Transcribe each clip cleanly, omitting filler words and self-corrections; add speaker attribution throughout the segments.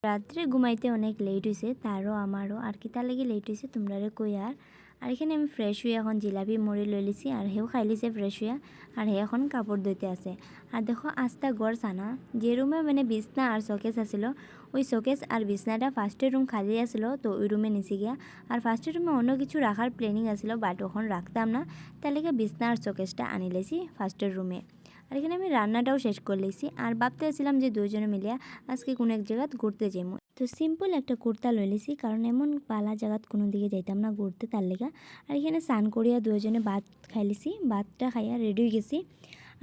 Speaker 1: রাত্রে ঘুমাইতে অনেক লেট হয়েছে, তারও আমারও। আর কিতা লাগি লেট হয়েছে তোমরারে কই। আর এখানে আমি ফ্রেশ হয়ে এখন জিলাপি মুড়ি লই লিছি, আর হেও খাই লিছে ফ্রেশ হইয়া। আর হে এখন কাপড় ধুইতে আছে। আর দেখো আস্তা গড় সানা, যে রুমে মানে বিছনা আর শোকেস আছিল, ওই শোকেস আর বিছনাটা ফার্স্টের রুম খালি আছিল, তো ওই রুমে নিচে গিয়া। আর ফার্স্টের রুমে অন্য কিছু রাখার প্ল্যানিং আছিল, বাট ওখানে রাখতাম না, তার লেগে বিছনা আর শোকেসটা আনি লেছি ফার্স্টের রুমে। আর এখানে আমি রান্নাটাও শেষ করে লেছি, আর ভাবতে আসছিলাম যে দুজনে মিলিয়া আজকে কোনো এক জায়গাত ঘুরতে যাইমু। তো সিম্পল একটা কুর্তা লই লিছি, কারণ এমন পালা জায়গাত কোনো দিকে যাইতাম না ঘুরতে, তার লেগা। আর এখানে স্নান করিয়া দুজনে ভাত খাই লিছি, ভাতটা খাইয়া রেডি হয়ে গেছি।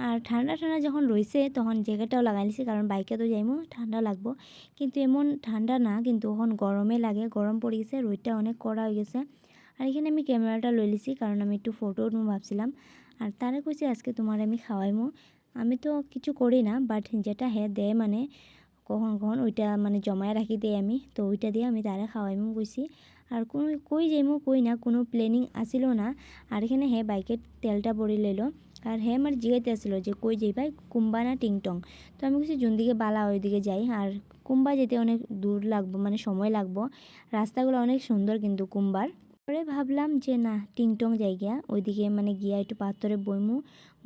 Speaker 1: আর ঠান্ডা ঠান্ডা যখন রয়েছে তখন জ্যাকেটটাও লাগাই লিছি, কারণ বাইকে তো যাইমু, ঠান্ডা লাগবো। কিন্তু এমন ঠান্ডা না, কিন্তু এখন গরমে লাগে, গরম পড়ে গেছে, রোদটা অনেক কড়া হয়ে গেছে। আর এখানে আমি ক্যামেরাটা লই লিছি, কারণ আমি একটু ফটো ভাবছিলাম। আর তারা কইছে আজকে তোমার আমি খাওয়াইমু। আমি তো কিছু করি না, বাট যেটা হ্যাঁ দেয় মানে কখন কখন ওইটা মানে জমায় রাখি দেয় আমি, তো ওইটা দিয়ে আমি তারা খাওয়াইমু কইছি। আর কোনো কই যাইমু কই না, কোনো প্ল্যানিং আসিল না। আর এখানে হ্যাঁ বাইকের তেলটা ভরি লইল। আর হ্যাঁ আমার জিগাইতে আসলো যে কই যাইবাই, কুম্বা না টিংটং। তো আমি কইছি যোন দিকে বালা ওই দিকে যাই। আর কুম্বা যেতে অনেক দূর লাগবো, মানে সময় লাগবো। রাস্তাগুলো অনেক সুন্দর কিন্তু কুম্বার। পরে ভাবলাম যে না টিংটং যাই গিয়া, ওইদিকে মানে গিয়া একটু পাথরে বইমু,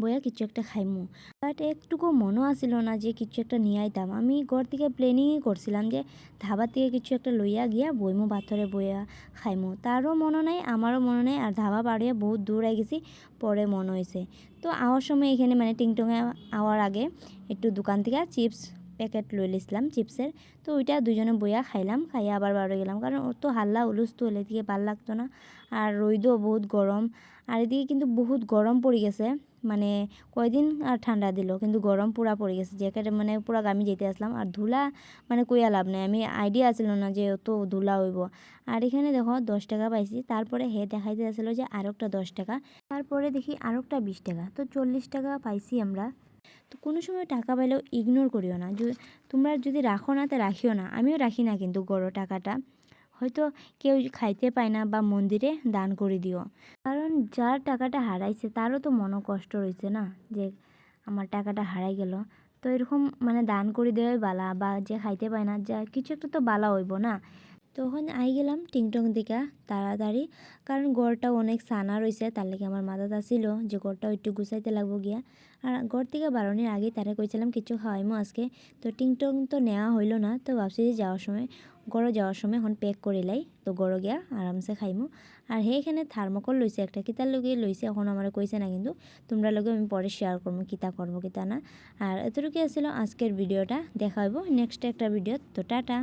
Speaker 1: বইয়া কিছু একটা খাইমু। বাট একটুকু মনও আসিল না যে কিছু একটা নিয়ে আইতাম। আমি ঘর থেকে প্ল্যানিংই করছিলাম যে ধাবার থেকে কিছু একটা লইয়া গিয়া বইমু, পাথরে বইয়া খাইমু। তারও মনে নাই, আমারও মনে নাই। আর ধাবা পাড়িয়ে বহুত দূর আই গেছি, পরে মনে হয়েছে। তো আওয়ার সময় এখানে মানে টিংটংয়ে আওয়ার আগে একটু দোকান থেকে চিপস প্যাকেট লই লিছিলাম চিপসের। তো ওইটা দুজনে বইয়া খাইলাম, খাইয়া আবার বাড়ি গেলাম, কারণ ও তো হাল্লা উলুস তো হলে দিকে ভাল লাগতো না। আর রইদও বহুত গরম। আর এদিকে কিন্তু বহুত গরম পড়ে গেছে, মানে কয়দিন আর ঠান্ডা দিল, কিন্তু গরম পুরা পড়ে গেছে। জ্যাকেটে মানে পুরা গামি যেতে আসলাম। আর ধুলা মানে কইয়া লাভ নেই, আমি আইডিয়া আসলো না যে অত ধুলা হইব। আর এখানে দেখো 10 টাকা পাইছি, তারপরে হে দেখাইতে আসলো যে আরেকটা 10 টাকা, তারপরে দেখি আরেকটা 20 টাকা, তো 40 টাকা পাইছি আমরা। তো কোনো সময় টাকা পাইলেও ইগনোর করিও না, তোমরা যদি রাখো না তা রাখিও না। আমিও রাখি না কিন্তু গড় টাকাটা, হয়তো কেউ খাইতে পায় না বা মন্দিরে দান করে দিও। কারণ যার টাকাটা হারাইছে তারও তো মনে কষ্ট রয়েছে না, যে আমার টাকাটা হারাই গেল। তো এরকম মানে দান করে দেওয়াই বালা, বা যে খাইতে পায় না যা কিছু একটা তো বালা হইব না। তখন আই গেলাম টিংটং দিকা তাড়াতাড়ি, কারণ ঘরটাও অনেক সানা রয়েছে, তার লাগে আমার মাথাত আসিল যে ঘরটাও একটু গুছাইতে লাগবো গিয়া। আর ঘর থেকে বারণের আগে তারা কইছিলাম কিছু খাওয়াইমো আজকে। তো টিংটং তো নেওয়া হইল না, তো ভাবছি যে যাওয়ার সময় গড় যাওয়ার সময় এখন প্যাক করে লাই, তো গড় গিয়া আরামসে খাইমু। আর এখানে থার্মোকল লইছে একটা, কিতার লগে লইছে এখন আমার কইছে না, কিন্তু তোমরা লগে আমি পরে শেয়ার করবো কিতা করবো কিতা না। আর এতটুকু ছিল আজকের ভিডিওটা, দেখা হইব নেক্সট একটা ভিডিও। তো টাটা।